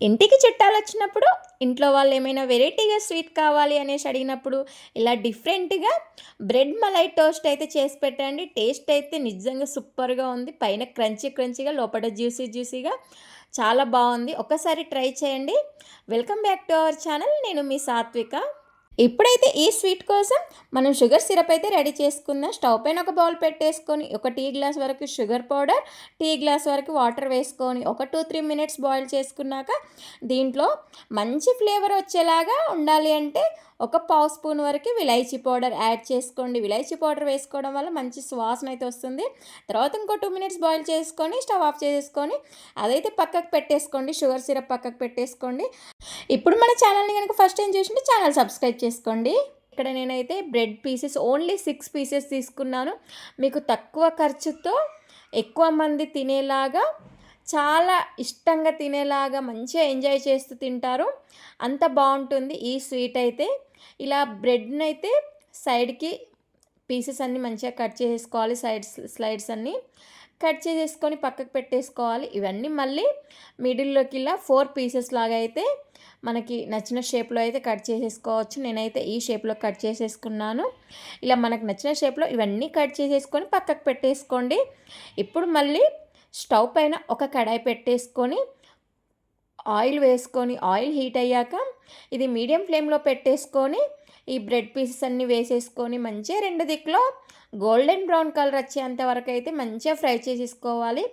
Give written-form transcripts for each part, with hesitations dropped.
ఇంటికి చుట్టాలు వచ్చినప్పుడు ఇంట్లో వాళ్ళు ఏమైనా వెరైటీగా స్వీట్ కావాలి అనేసి అడిగినప్పుడు ఇలా డిఫరెంట్గా బ్రెడ్ మలై టోస్ట్ అయితే చేసి పెట్టండి. టేస్ట్ అయితే నిజంగా సూపర్గా ఉంది. పైన క్రంచీ క్రంచీగా, లోపల జ్యూసీ జ్యూసీగా చాలా బాగుంది. ఒకసారి ట్రై చేయండి. Welcome back to our channel. నేను మీ సాత్విక. ఇప్పుడైతే ఈ స్వీట్ కోసం మనం షుగర్ సిరప్ అయితే రెడీ చేసుకుందాం. స్టవ్ పైన ఒక బౌల్ పెట్టేసుకొని ఒక టీ గ్లాస్ వరకు షుగర్ పౌడర్, టీ గ్లాస్ వరకు వాటర్ వేసుకొని ఒక 2-3 మినిట్స్ బాయిల్ చేసుకున్నాక దీంట్లో మంచి ఫ్లేవర్ వచ్చేలాగా ఉండాలి అంటే ఒక పావు స్పూన్ వరకు విలాయచీ పౌడర్ యాడ్ చేసుకోండి. విలాయచీ పౌడర్ వేసుకోవడం వల్ల మంచి సువాసన అయితే వస్తుంది. తర్వాత ఇంకో 2 మినిట్స్ బాయిల్ చేసుకొని స్టవ్ ఆఫ్ చేసుకొని అదైతే పక్కకు పెట్టేసుకోండి. షుగర్ సిరప్ పక్కకు పెట్టేసుకోండి. ఇప్పుడు మన ఛానల్ని కనుక ఫస్ట్ టైం చూసింటే ఛానల్ సబ్స్క్రైబ్ చేసుకోండి. ఇక్కడ నేనైతే బ్రెడ్ పీసెస్ ఓన్లీ 6 పీసెస్ తీసుకున్నాను. మీకు తక్కువ ఖర్చుతో ఎక్కువ మంది తినేలాగా, చాలా ఇష్టంగా తినేలాగా, మంచిగా ఎంజాయ్ చేస్తూ తింటారు. అంత బాగుంటుంది ఈ స్వీట్ అయితే. ఇలా బ్రెడ్ని అయితే సైడ్కి పీసెస్ అన్నీ మంచిగా కట్ చేసుకోవాలి. స్లైడ్స్ అన్నీ కట్ చేసేసుకొని పక్కకు పెట్టేసుకోవాలి. ఇవన్నీ మళ్ళీ మిడిల్లోకి ఇలా 4 పీసెస్ లాగా అయితే మనకి నచ్చిన షేప్లో అయితే కట్ చేసేసుకోవచ్చు. నేనైతే ఈ షేప్లో కట్ చేసేసుకున్నాను. ఇలా మనకు నచ్చిన షేప్లో ఇవన్నీ కట్ చేసేసుకొని పక్కకు పెట్టేసుకోండి. ఇప్పుడు మళ్ళీ స్టవ్ పైన ఒక కడాయి పెట్టేసుకొని ఆయిల్ వేసుకొని, ఆయిల్ హీట్ అయ్యాక ఇది మీడియం ఫ్లేమ్లో పెట్టేసుకొని ఈ బ్రెడ్ పీసెస్ అన్నీ వేసేసుకొని మంచిగా 2 దిక్కులో గోల్డెన్ బ్రౌన్ కలర్ వచ్చేంత వరకు అయితే మంచిగా ఫ్రై చేసేసుకోవాలి.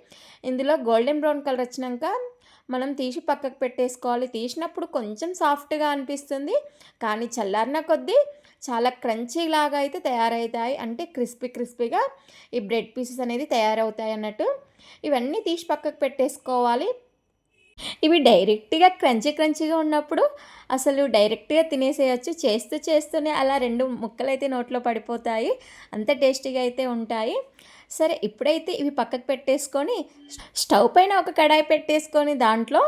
ఇందులో గోల్డెన్ బ్రౌన్ కలర్ వచ్చినాక మనం తీసి పక్కకు పెట్టేసుకోవాలి. తీసినప్పుడు కొంచెం సాఫ్ట్గా అనిపిస్తుంది, కానీ చల్లారిన కొద్దీ చాలా క్రంచీ లాగా అయితే తయారవుతాయి. అంటే క్రిస్పీగా ఈ బ్రెడ్ పీసెస్ అనేది తయారవుతాయి అన్నట్టు. ఇవన్నీ తీసి పక్కకు పెట్టేసుకోవాలి. ఇవి డైరెక్ట్గా క్రంచీగా ఉన్నప్పుడు అసలు డైరెక్ట్గా తినేసేయచ్చు. చేస్తూనే అలా 2 ముక్కలు అయితే నోట్లో పడిపోతాయి. అంత టేస్టీగా అయితే ఉంటాయి. సరే, ఇప్పుడైతే ఇవి పక్కకు పెట్టేసుకొని స్టవ్ పైన ఒక కడాయి పెట్టేసుకొని దాంట్లో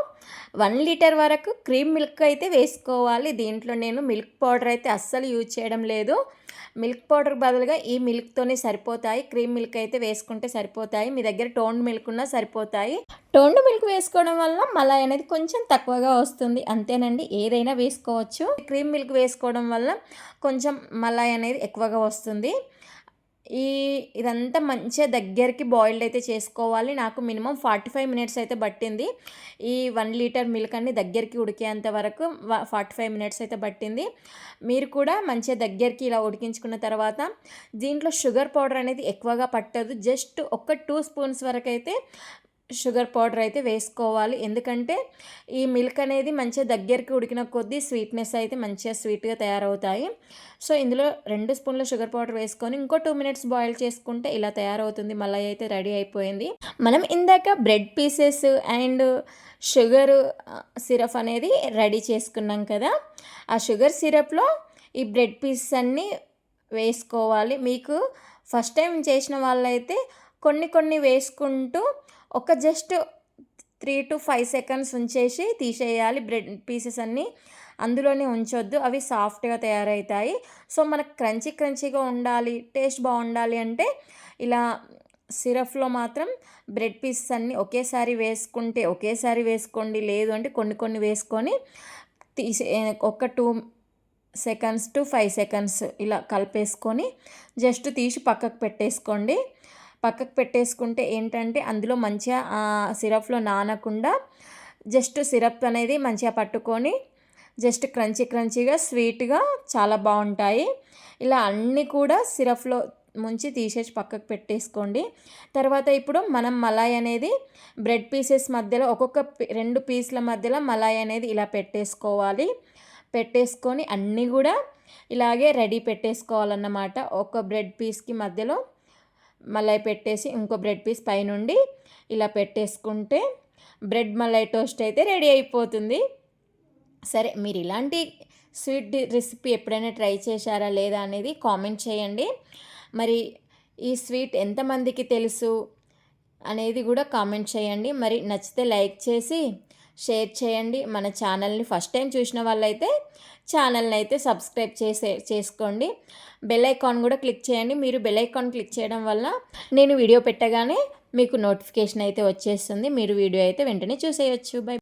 1 లీటర్ వరకు క్రీమ్ మిల్క్ అయితే వేసుకోవాలి. దీంట్లో నేను మిల్క్ పౌడర్ అయితే అస్సలు యూజ్ చేయడం లేదు. మిల్క్ పౌడర్ బదులుగా ఈ మిల్క్తోనే సరిపోతాయి. క్రీమ్ మిల్క్ అయితే వేసుకుంటే సరిపోతాయి. మీ దగ్గర టోన్డ్ మిల్క్ ఉన్నా సరిపోతాయి. టోన్డ్ మిల్క్ వేసుకోవడం వల్ల మలాయ్ అనేది కొంచెం తక్కువగా వస్తుంది. అంతేనండి, ఏదైనా వేసుకోవచ్చు. క్రీమ్ మిల్క్ వేసుకోవడం వల్ల కొంచెం మలాయ్ అనేది ఎక్కువగా వస్తుంది. ఇదంతా మంచిగా దగ్గరికి బాయిల్డ్ అయితే చేసుకోవాలి. నాకు మినిమం 45 మినిట్స్ అయితే పట్టింది. ఈ 1 లీటర్ మిల్క్ అన్ని దగ్గరికి ఉడికేంత వరకు 45 మినిట్స్ అయితే పట్టింది. మీరు కూడా మంచిగా దగ్గరికి ఇలా ఉడికించుకున్న తర్వాత దీంట్లో షుగర్ పౌడర్ అనేది ఎక్కువగా పట్టదు. జస్ట్ ఒక 2 స్పూన్స్ వరకు అయితే షుగర్ పౌడర్ అయితే వేసుకోవాలి. ఎందుకంటే ఈ మిల్క్ అనేది మంచిగా దగ్గరికి ఉడికిన కొద్దీ స్వీట్నెస్ అయితే మంచిగా స్వీట్గా తయారవుతాయి. సో ఇందులో 2 స్పూన్ల షుగర్ పౌడర్ వేసుకొని ఇంకో 2 మినిట్స్ బాయిల్ చేసుకుంటే ఇలా తయారవుతుంది. మళ్ళీ అయితే రెడీ అయిపోయింది. మనం ఇందాక bread pieces and sugar syrup అనేది రెడీ చేసుకున్నాం కదా, ఆ షుగర్ సిరప్లో ఈ బ్రెడ్ పీసెస్ అన్నీ వేసుకోవాలి. మీకు ఫస్ట్ టైం చేసిన వాళ్ళైతే కొన్ని వేసుకుంటూ ఒక జస్ట్ 3 to 5 సెకండ్స్ ఉంచేసి తీసేయాలి. బ్రెడ్ పీసెస్ అన్నీ అందులోనే ఉంచొద్దు, అవి సాఫ్ట్గా తయారవుతాయి. సో మనకు క్రంచీగా ఉండాలి, టేస్ట్ బాగుండాలి అంటే ఇలా సిరప్లో మాత్రం బ్రెడ్ పీసెస్ అన్నీ ఒకేసారి వేసుకోండి. లేదు అంటే కొన్ని వేసుకొని ఒక 2 సెకండ్స్ to 5 సెకండ్స్ ఇలా కలిపేసుకొని జస్ట్ తీసి పక్కకు పెట్టేసుకోండి. పక్కకు పెట్టేసుకుంటే ఏంటంటే అందులో మంచిగా సిరప్లో నానకుండా జస్ట్ సిరప్ అనేది మంచిగా పట్టుకొని జస్ట్ క్రంచీగా స్వీట్గా చాలా బాగుంటాయి. ఇలా అన్నీ కూడా సిరప్లో ముంచి తీసేసి పక్కకు పెట్టేసుకోండి. తర్వాత ఇప్పుడు మనం మలాయ్ అనేది బ్రెడ్ పీసెస్ మధ్యలో ఒక్కొక్క 2 పీసుల మధ్యలో మలాయ్ అనేది ఇలా పెట్టేసుకోవాలి. పెట్టేసుకొని అన్నీ కూడా ఇలాగే రెడీ పెట్టేసుకోవాలన్నమాట. ఒక బ్రెడ్ పీస్కి మధ్యలో మలాయ్ పెట్టేసి ఇంకో బ్రెడ్ పీస్ పైనుండి ఇలా పెట్టేసుకుంటే బ్రెడ్ మలాయ్ టోస్ట్ అయితే రెడీ అయిపోతుంది. సరే, మీరు ఇలాంటి స్వీట్ రెసిపీ ఎప్పుడైనా ట్రై చేశారా లేదా అనేది కామెంట్ చేయండి. మరి ఈ స్వీట్ ఎంతమందికి తెలుసు అనేది కూడా కామెంట్ చేయండి. మరి నచ్చితే లైక్ చేసి షేర్ చేయండి. మన ఛానల్ని ఫస్ట్ టైం చూసిన వాళ్ళైతే ఛానల్ని అయితే సబ్స్క్రైబ్ చేసుకోండి. బెల్ ఐకాన్ కూడా క్లిక్ చేయండి. మీరు బెల్ ఐకాన్ క్లిక్ చేయడం వల్ల నేను వీడియో పెట్టగానే మీకు నోటిఫికేషన్ అయితే వచ్చేస్తుంది. మీరు వీడియో అయితే వెంటనే చూసేయచ్చు. బై.